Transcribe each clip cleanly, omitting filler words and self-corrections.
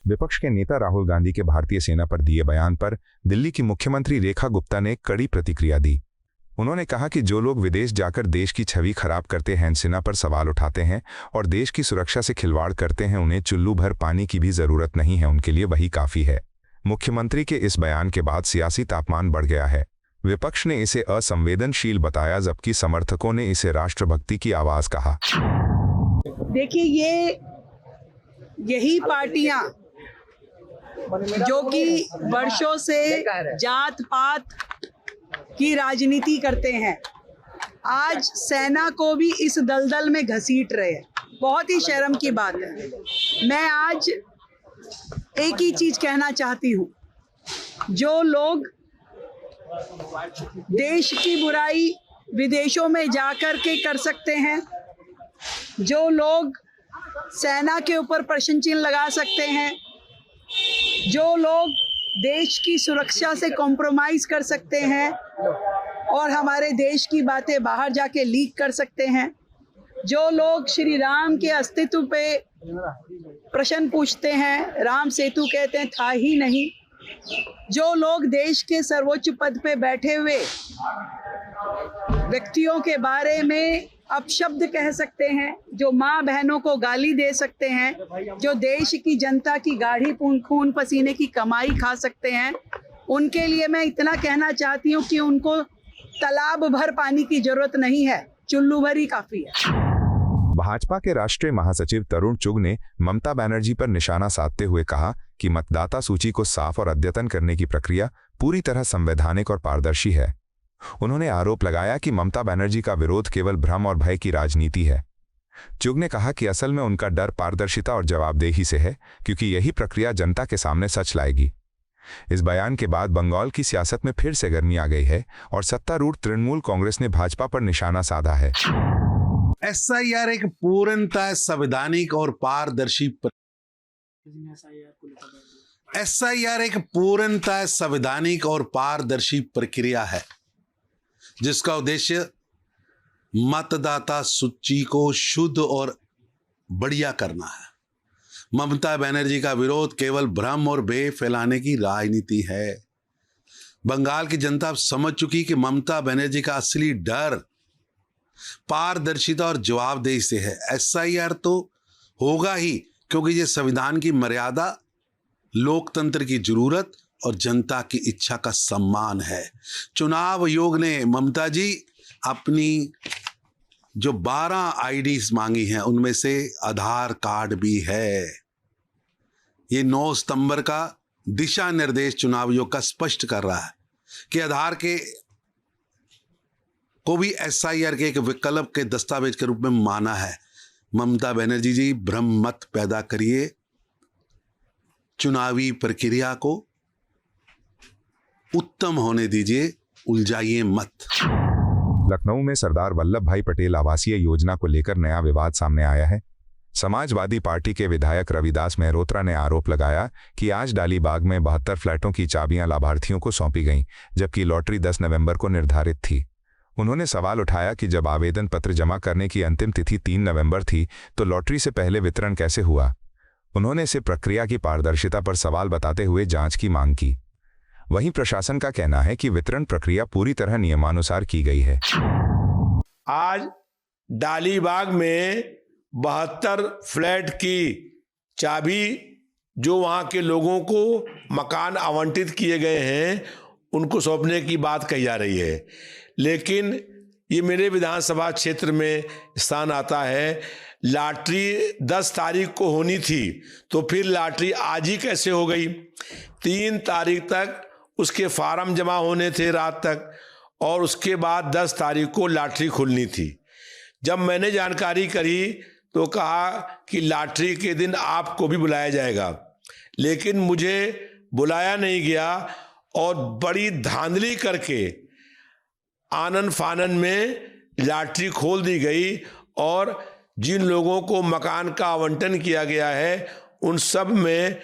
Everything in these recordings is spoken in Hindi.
विपक्ष के नेता राहुल गांधी के भारतीय सेना पर दिए बयान पर दिल्ली की मुख्यमंत्री रेखा गुप्ता ने कड़ी प्रतिक्रिया दी। उन्होंने कहा कि जो लोग विदेश जाकर देश की छवि खराब करते हैं, सेना पर सवाल उठाते हैं और देश की सुरक्षा से खिलवाड़ करते हैं, उन्हें चुल्लू भर पानी की भी जरूरत नहीं है, उनके लिए वही काफी है। मुख्यमंत्री के इस बयान के बाद सियासी तापमान बढ़ गया है। विपक्ष ने इसे असंवेदनशील बताया, जबकि समर्थकों ने इसे राष्ट्रभक्ति की आवाज कहा। देखिए, यही पार्टियां जो कि वर्षों से जात पात की राजनीति करते हैं, आज सेना को भी इस दलदल में घसीट रहे हैं। बहुत ही शर्म की बात है। मैं आज एक ही चीज कहना चाहती हूँ, जो लोग देश की बुराई विदेशों में जाकर के कर सकते हैं, जो लोग सेना के ऊपर प्रश्न चिन्ह लगा सकते हैं, जो लोग देश की सुरक्षा से कॉम्प्रोमाइज कर सकते हैं और हमारे देश की बातें बाहर जाके लीक कर सकते हैं, जो लोग श्री राम के अस्तित्व पे प्रश्न पूछते हैं, राम सेतु कहते हैं, था ही नहीं, जो लोग देश के सर्वोच्च पद पे बैठे हुए व्यक्तियों के बारे में अपशब्द कह सकते हैं, जो माँ बहनों को गाली दे सकते हैं, जो देश की जनता की गाढ़ी खून पसीने की कमाई खा सकते हैं, उनके लिए मैं इतना कहना चाहती हूँ कि उनको तालाब भर पानी की जरूरत नहीं है, चुल्लू भर ही काफी है। भाजपा के राष्ट्रीय महासचिव तरुण चुग ने ममता बनर्जी पर निशाना साधते हुए कहा कि मतदाता सूची को साफ और अद्यतन करने की प्रक्रिया पूरी तरह संवैधानिक और पारदर्शी है। उन्होंने आरोप लगाया कि ममता बनर्जी का विरोध केवल भ्रम और भय की राजनीति है। चुग ने कहा कि असल में उनका डर पारदर्शिता और जवाबदेही से है, क्योंकि यही प्रक्रिया जनता के सामने सच लाएगी। इस बयान के बाद बंगाल की सियासत में फिर से गर्मी आ गई है और सत्तारूढ़ तृणमूल कांग्रेस ने भाजपा पर निशाना साधा है। एसआईआर एक पूर्णतः संवैधानिक और पारदर्शी प्रक्रिया है, जिसका उद्देश्य मतदाता सूची को शुद्ध और बढ़िया करना है। ममता बनर्जी का विरोध केवल भ्रम और भय फैलाने की राजनीति है। बंगाल की जनता अब समझ चुकी कि ममता बनर्जी का असली डर पारदर्शिता और जवाबदेही से है। एसआईआर तो होगा ही, क्योंकि ये संविधान की मर्यादा, लोकतंत्र की जरूरत और जनता की इच्छा का सम्मान है। चुनाव आयोग ने ममता जी अपनी जो 12 आईडीज मांगी हैं, उनमें से आधार कार्ड भी है। ये 9 सितंबर का दिशा निर्देश चुनाव आयोग का स्पष्ट कर रहा है कि आधार के को भी एसआईआर के एक विकल्प के दस्तावेज के रूप में माना है। ममता बनर्जी जी, भ्रम मत पैदा करिए, चुनावी प्रक्रिया को उत्तम होने दीजिए, उलझाइए मत। लखनऊ में सरदार वल्लभ भाई पटेल आवासीय योजना को लेकर नया विवाद सामने आया है। समाजवादी पार्टी के विधायक रविदास मेहरोत्रा ने आरोप लगाया कि आज डालीबाग में 72 फ्लैटों की चाबियां लाभार्थियों को सौंपी गईं, जबकि लॉटरी 10 नवंबर को निर्धारित थी। उन्होंने सवाल उठाया कि जब आवेदन पत्र जमा करने की अंतिम तिथि 3 नवंबर थी, तो लॉटरी से पहले वितरण कैसे हुआ। उन्होंने इसे प्रक्रिया की पारदर्शिता पर सवाल बताते हुए जांच की मांग की। वहीं प्रशासन का कहना है कि वितरण प्रक्रिया पूरी तरह नियमानुसार की गई है। आज डालीबाग में 72 फ्लैट की चाबी जो वहां के लोगों को मकान आवंटित किए गए हैं, उनको सौंपने की बात कही जा रही है। लेकिन ये मेरे विधानसभा क्षेत्र में स्थान आता है। लॉटरी 10 तारीख को होनी थी, तो फिर लॉटरी आज ही कैसे हो गई। 3 तारीख तक उसके फार्म जमा होने थे रात तक, और उसके बाद 10 तारीख को लॉटरी खुलनी थी। जब मैंने जानकारी करी तो कहा कि लॉटरी के दिन आपको भी बुलाया जाएगा, लेकिन मुझे बुलाया नहीं गया और बड़ी धांधली करके आनन फानन में लॉटरी खोल दी गई और जिन लोगों को मकान का आवंटन किया गया है उन सब में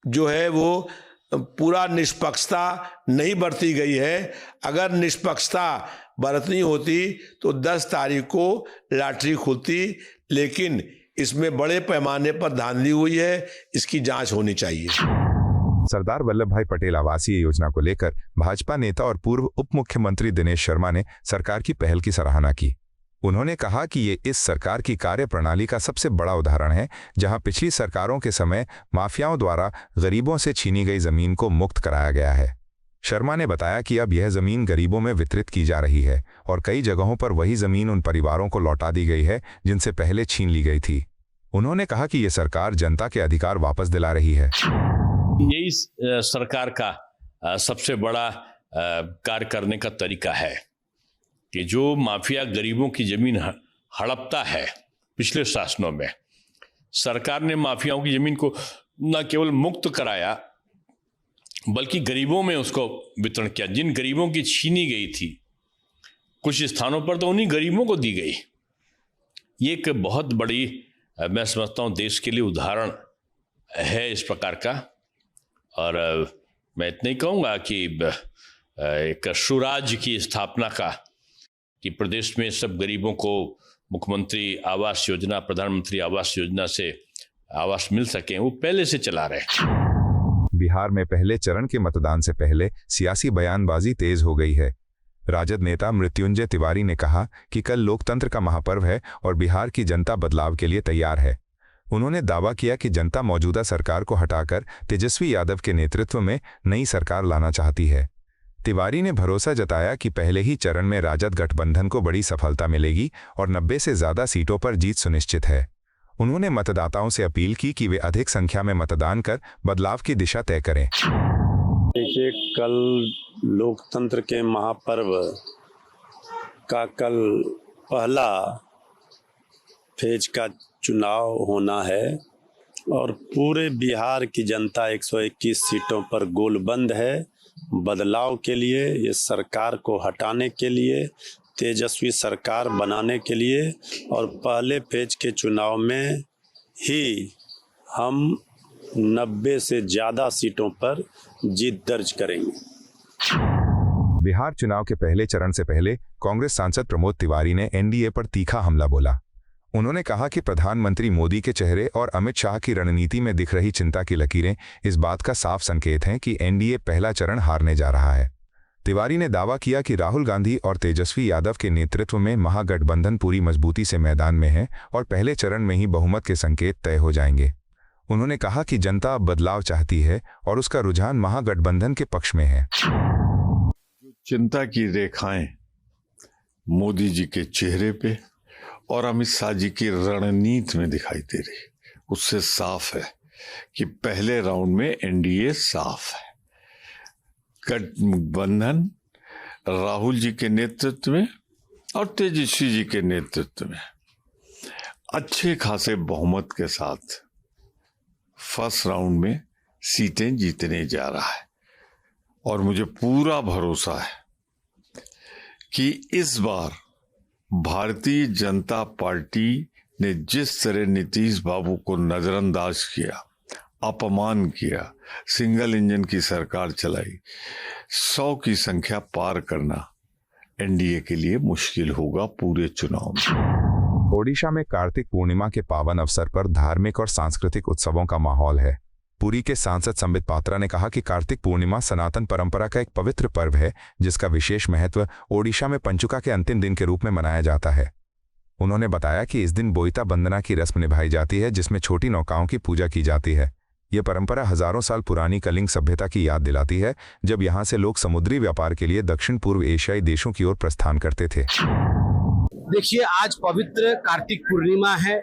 जो है वो पूरा निष्पक्षता नहीं बरती गई है। अगर निष्पक्षता बरतनी होती तो 10 तारीख को लॉटरी खुलती, लेकिन इसमें बड़े पैमाने पर धांधली हुई है, इसकी जांच होनी चाहिए। सरदार वल्लभ भाई पटेल आवासीय योजना को लेकर भाजपा नेता और पूर्व उप मुख्यमंत्री दिनेश शर्मा ने सरकार की पहल की सराहना की। उन्होंने कहा कि ये इस सरकार की कार्यप्रणाली का सबसे बड़ा उदाहरण है, जहां पिछली सरकारों के समय माफियाओं द्वारा गरीबों से छीनी गई जमीन को मुक्त कराया गया है। शर्मा ने बताया कि अब यह जमीन गरीबों में वितरित की जा रही है और कई जगहों पर वही जमीन उन परिवारों को लौटा दी गई है जिनसे पहले छीन ली गई थी। उन्होंने कहा कि यह सरकार जनता के अधिकार वापस दिला रही है। यही सरकार का सबसे बड़ा कार्य करने का तरीका है कि जो माफिया गरीबों की जमीन हड़पता है, पिछले शासनों में सरकार ने माफियाओं की जमीन को न केवल मुक्त कराया बल्कि गरीबों में उसको वितरण किया। जिन गरीबों की छीनी गई थी, कुछ स्थानों पर तो उन्हीं गरीबों को दी गई। ये एक बहुत बड़ी, मैं समझता हूँ, देश के लिए उदाहरण है इस प्रकार का। और मैं इतना ही कहूँगा कि एक सुराज की स्थापना का, कि प्रदेश में सब गरीबों को मुख्यमंत्री आवास योजना, प्रधानमंत्री आवास योजना से आवास मिल सके, वो पहले से चला रहे। बिहार में पहले चरण के मतदान से पहले सियासी बयानबाजी तेज हो गई है। राजद नेता मृत्युंजय तिवारी ने कहा कि कल लोकतंत्र का महापर्व है और बिहार की जनता बदलाव के लिए तैयार है। उन्होंने दावा किया कि जनता मौजूदा सरकार को हटाकर तेजस्वी यादव के नेतृत्व में नई सरकार लाना चाहती है। तिवारी ने भरोसा जताया कि पहले ही चरण में राजद गठबंधन को बड़ी सफलता मिलेगी और 90 से ज्यादा सीटों पर जीत सुनिश्चित है। उन्होंने मतदाताओं से अपील की कि वे अधिक संख्या में मतदान कर बदलाव की दिशा तय करें। देखिए, कल लोकतंत्र के महापर्व का कल पहला फेज का चुनाव होना है और पूरे बिहार की जनता 121 सीटों पर गोलबंद है। बदलाव के लिए, ये सरकार को हटाने के लिए, तेजस्वी सरकार बनाने के लिए, और पहले फेज के चुनाव में ही हम 90 से ज़्यादा सीटों पर जीत दर्ज करेंगे। बिहार चुनाव के पहले चरण से पहले कांग्रेस सांसद प्रमोद तिवारी ने एनडीए पर तीखा हमला बोला। उन्होंने कहा कि प्रधानमंत्री मोदी के चेहरे और अमित शाह की रणनीति में दिख रही चिंता की लकीरें इस बात का साफ संकेत हैं कि एनडीए पहला चरण हारने जा रहा है। तिवारी ने दावा किया कि राहुल गांधी और तेजस्वी यादव के नेतृत्व में महागठबंधन पूरी मजबूती से मैदान में है और पहले चरण में ही बहुमत के संकेत तय हो जाएंगे। उन्होंने कहा कि जनता अब बदलाव चाहती है और उसका रुझान महागठबंधन के पक्ष में है। चिंता की रेखाएं मोदी जी के चेहरे पे और अमित शाह जी की रणनीति में दिखाई दे रही, उससे साफ है कि पहले राउंड में एनडीए साफ है। गठबंधन राहुल जी के नेतृत्व में और तेजस्वी जी के नेतृत्व में अच्छे खासे बहुमत के साथ फर्स्ट राउंड में सीटें जीतने जा रहा है। और मुझे पूरा भरोसा है कि इस बार भारतीय जनता पार्टी ने जिस तरह नीतीश बाबू को नजरअंदाज किया, अपमान किया, सिंगल इंजन की सरकार चलाई, 100 की संख्या पार करना एनडीए के लिए मुश्किल होगा पूरे चुनाव में। ओडिशा में कार्तिक पूर्णिमा के पावन अवसर पर धार्मिक और सांस्कृतिक उत्सवों का माहौल है। पुरी के सांसद संबित पात्रा ने कहा कि कार्तिक पूर्णिमा सनातन परंपरा का एक पवित्र पर्व है, जिसका विशेष महत्व ओडिशा में पंचुका के अंतिम दिन के रूप में मनाया जाता है। उन्होंने बताया कि इस दिन बोईता बंदना की रस्म निभाई जाती है, जिसमें छोटी नौकाओं की पूजा की जाती है। यह परंपरा हजारों साल पुरानी कलिंग सभ्यता की याद दिलाती है, जब यहाँ से लोग समुद्री व्यापार के लिए दक्षिण पूर्व एशियाई देशों की ओर प्रस्थान करते थे। देखिए, आज पवित्र कार्तिक पूर्णिमा है।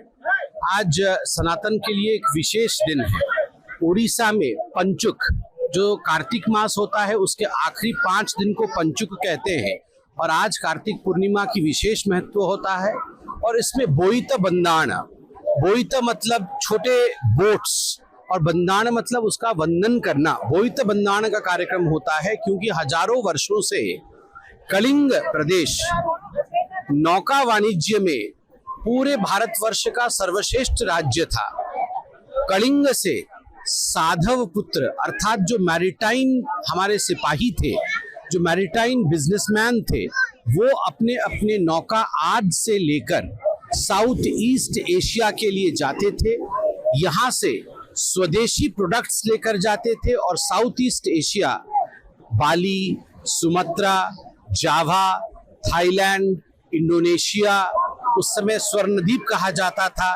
आज सनातन के लिए एक विशेष दिन है। उड़ीसा में पंचुक, जो कार्तिक मास होता है, उसके आखिरी 5 दिन को पंचुक कहते हैं। और आज कार्तिक पूर्णिमा की विशेष महत्व होता है। और इसमें बोईता बंदाना, बोईता मतलब छोटे बोट्स और बंदाना मतलब उसका वंदन करना, बोईता बंदाना का कार्यक्रम होता है। क्योंकि हजारों वर्षों से कलिंग प्रदेश नौका वाणिज्य में पूरे भारतवर्ष का सर्वश्रेष्ठ राज्य था। कलिंग से साधव पुत्र अर्थात जो मैरिटाइन हमारे सिपाही थे, जो मैरिटाइन बिजनेसमैन थे, वो अपने अपने नौका आज से लेकर साउथ ईस्ट एशिया के लिए जाते थे, यहाँ से स्वदेशी प्रोडक्ट्स लेकर जाते थे और साउथ ईस्ट एशिया, बाली, सुमात्रा, जावा, थाईलैंड, इंडोनेशिया, उस समय स्वर्णद्वीप कहा जाता था,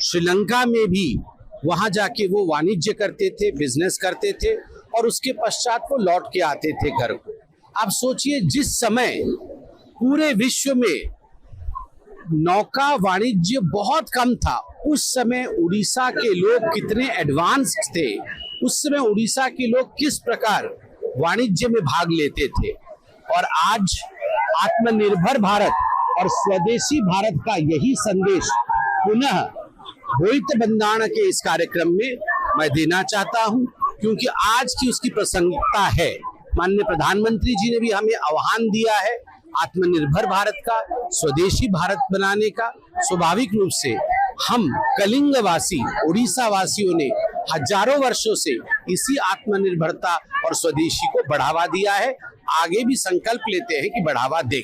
श्रीलंका में भी वहां जाके वो वाणिज्य करते थे, बिजनेस करते थे और उसके पश्चात वो लौट के आते थे घर को। अब सोचिए, जिस समय पूरे विश्व में नौका वाणिज्य बहुत कम था, उस समय उड़ीसा के लोग कितने एडवांस्ड थे, उस समय उड़ीसा के लोग किस प्रकार वाणिज्य में भाग लेते थे। और आज आत्मनिर्भर भारत और स्वदेशी भारत का यही संदेश पुनः भोईत बंदाण के इस कार्यक्रम में मैं देना चाहता हूं, क्योंकि आज की उसकी प्रासंगिकता है। माननीय प्रधानमंत्री जी ने भी हमें आह्वान दिया है आत्मनिर्भर भारत का, स्वदेशी भारत बनाने का। स्वाभाविक रूप से हम कलिंगवासी, उड़ीसा वासियों ने हजारों वर्षों से इसी आत्मनिर्भरता और स्वदेशी को बढ़ावा दिया है। आगे भी संकल्प लेते हैं कि बढ़ावा दें।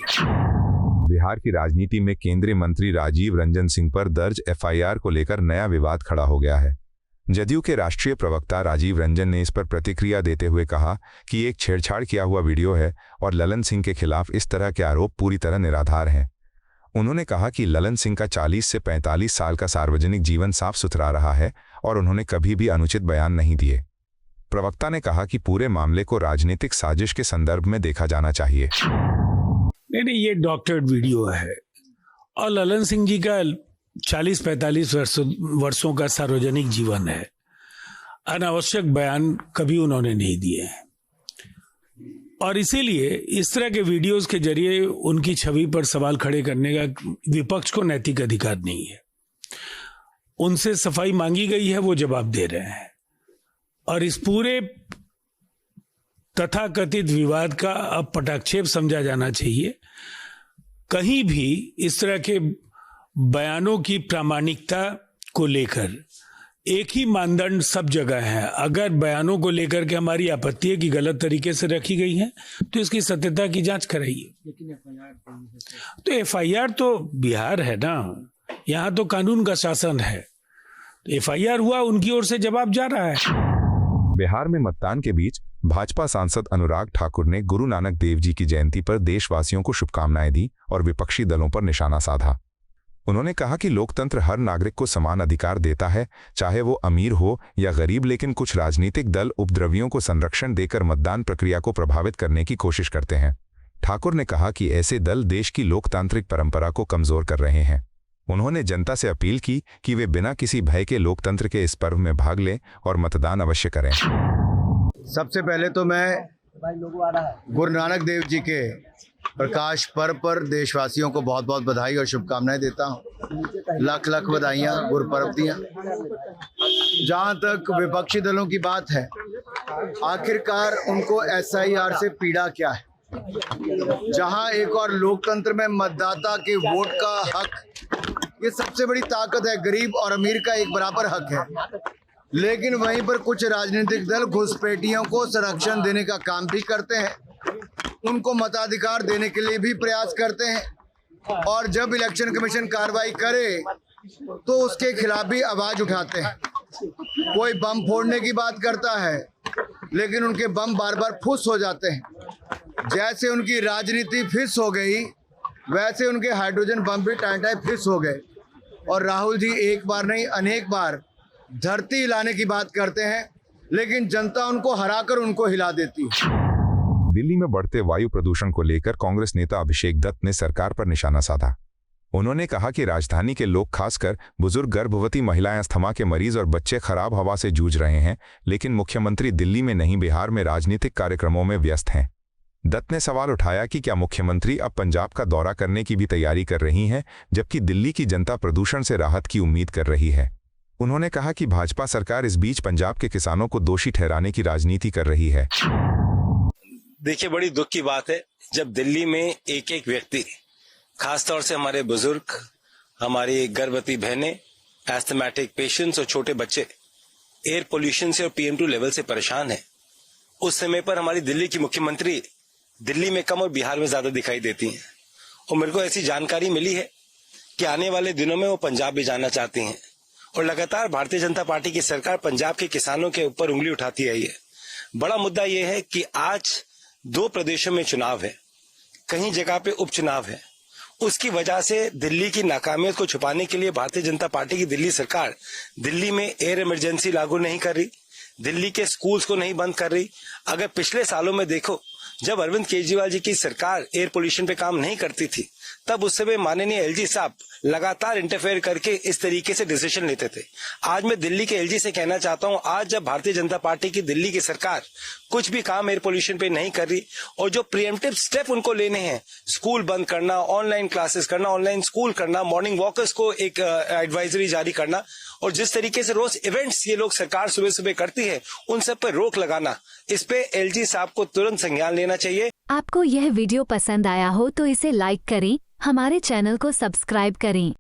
बिहार की राजनीति में केंद्रीय मंत्री राजीव रंजन सिंह पर दर्ज एफआईआर को लेकर नया विवाद खड़ा हो गया है। जदयू के राष्ट्रीय प्रवक्ता राजीव रंजन ने इस पर प्रतिक्रिया देते हुए कहा कि एक छेड़छाड़ किया हुआ वीडियो है और ललन सिंह के खिलाफ इस तरह के आरोप पूरी तरह निराधार हैं। उन्होंने कहा कि ललन सिंह का 40 से 45 साल का सार्वजनिक जीवन साफ सुथरा रहा है और उन्होंने कभी भी अनुचित बयान नहीं दिए। प्रवक्ता ने कहा कि पूरे मामले को राजनीतिक साजिश के संदर्भ में देखा जाना चाहिए। नहीं, ये डॉक्टर्ड वीडियो है और ललन सिंह जी का 40-45 वर्षों का सार्वजनिक जीवन है। अनावश्यक बयान कभी उन्होंने नहीं दिए हैं और इसीलिए इस तरह के वीडियोस के जरिए उनकी छवि पर सवाल खड़े करने का विपक्ष को नैतिक अधिकार नहीं है। उनसे सफाई मांगी गई है, वो जवाब दे रहे हैं और इस पूरे तथाकथित विवाद का अब पटाक्षेप समझा जाना चाहिए। कहीं भी इस तरह के बयानों की प्रामाणिकता को लेकर एक ही मानदंड सब जगह है। अगर बयानों को लेकर के हमारी आपत्ति है कि गलत तरीके से रखी गई है तो इसकी सत्यता की जांच कराइए। तो एफआईआर तो बिहार है ना, यहाँ तो कानून का शासन है। तो एफआईआर हुआ, उनकी ओर से जवाब जा रहा है। बिहार में मतदान के बीच भाजपा सांसद अनुराग ठाकुर ने गुरु नानक देव जी की जयंती पर देशवासियों को शुभकामनाएं दी और विपक्षी दलों पर निशाना साधा। उन्होंने कहा कि लोकतंत्र हर नागरिक को समान अधिकार देता है, चाहे वो अमीर हो या गरीब, लेकिन कुछ राजनीतिक दल उपद्रवियों को संरक्षण देकर मतदान प्रक्रिया को प्रभावित करने की कोशिश करते हैं। ठाकुर ने कहा कि ऐसे दल देश की लोकतांत्रिक परंपरा को कमजोर कर रहे हैं। उन्होंने जनता से अपील की कि वे बिना किसी भय के लोकतंत्र के इस पर्व में भाग लें और मतदान अवश्य करें। सबसे पहले तो मैं गुरु नानक देव जी के प्रकाश पर्व पर देशवासियों को बहुत बहुत बधाई और शुभकामनाएं देता हूं। लाख लाख बधाइयां गुरु पर्व दियां। जहां तक विपक्षी दलों की बात है, आखिरकार उनको एसआईआर से पीड़ा क्या है? जहां एक और लोकतंत्र में मतदाता के वोट का हक, ये सबसे बड़ी ताकत है। गरीब और अमीर का एक बराबर हक है, लेकिन वहीं पर कुछ राजनीतिक दल घुसपैठियों को संरक्षण देने का काम भी करते हैं, उनको मताधिकार देने के लिए भी प्रयास करते हैं और जब इलेक्शन कमीशन कार्रवाई करे तो उसके खिलाफ भी आवाज उठाते हैं। कोई बम फोड़ने की बात करता है, लेकिन उनके बम बार बार फुस हो जाते हैं। जैसे उनकी राजनीति फिस हो गई, वैसे उनके हाइड्रोजन बम भी टाइम फिस हो गए। और राहुल जी एक बार नहीं अनेक बार धरती हिलाने की बात करते हैं, लेकिन जनता उनको हराकर उनको हिला देती है। दिल्ली में बढ़ते वायु प्रदूषण को लेकर कांग्रेस नेता अभिषेक दत्त ने सरकार पर निशाना साधा। उन्होंने कहा कि राजधानी के लोग, खासकर बुजुर्ग, गर्भवती महिलाएं, अस्थमा के मरीज और बच्चे खराब हवा से जूझ रहे हैं, लेकिन मुख्यमंत्री दिल्ली में नहीं, बिहार में राजनीतिक कार्यक्रमों में व्यस्त हैं। दत्त ने सवाल उठाया कि क्या मुख्यमंत्री अब पंजाब का दौरा करने की भी तैयारी कर रही हैं, जबकि दिल्ली की जनता प्रदूषण से राहत की उम्मीद कर रही है। उन्होंने कहा कि भाजपा सरकार इस बीच पंजाब के किसानों को दोषी ठहराने की राजनीति कर रही है। देखिए, बड़ी दुख की बात है जब दिल्ली में एक एक व्यक्ति, खासतौर से हमारे बुजुर्ग, हमारी गर्भवती बहनें, एस्थमेटिक पेशेंट्स और छोटे बच्चे एयर पोल्यूशन से और PM2 लेवल से परेशान हैं। उस समय पर हमारी दिल्ली की मुख्यमंत्री दिल्ली में कम और बिहार में ज्यादा दिखाई देती हैं। और मेरे को ऐसी जानकारी मिली है कि आने वाले दिनों में वो पंजाब भी जाना चाहती हैं और लगातार भारतीय जनता पार्टी की सरकार पंजाब के किसानों के ऊपर उंगली उठाती आई है। बड़ा मुद्दा यह है कि आज 2 प्रदेशों में चुनाव है, कहीं जगह पे उपचुनाव है। उसकी वजह से दिल्ली की नाकामियत को छुपाने के लिए भारतीय जनता पार्टी की दिल्ली सरकार दिल्ली में एयर इमरजेंसी लागू नहीं कर रही, दिल्ली के स्कूल्स को नहीं बंद कर रही। अगर पिछले सालों में देखो, जब अरविंद केजरीवाल जी की सरकार एयर पोल्यूशन पे काम नहीं करती थी, तब उस समय माननीय एलजी साहब लगातार इंटरफेयर करके इस तरीके से डिसीजन लेते थे। आज मैं दिल्ली के एलजी से कहना चाहता हूं, आज जब भारतीय जनता पार्टी की दिल्ली की सरकार कुछ भी काम एयर पोल्यूशन पे नहीं कर रही और जो प्रिएम्प्टिव स्टेप उनको लेने हैं, स्कूल बंद करना, ऑनलाइन क्लासेस करना, ऑनलाइन स्कूल करना, मॉर्निंग वॉकर्स को एक एडवाइजरी जारी करना और जिस तरीके से रोज इवेंट्स ये लोग सरकार सुबह सुबह करती है, उन सब पर रोक लगाना, इस पे एलजी साहब को तुरंत संज्ञान लेना चाहिए। आपको यह वीडियो पसंद आया हो तो इसे लाइक करें, हमारे चैनल को सब्सक्राइब करें।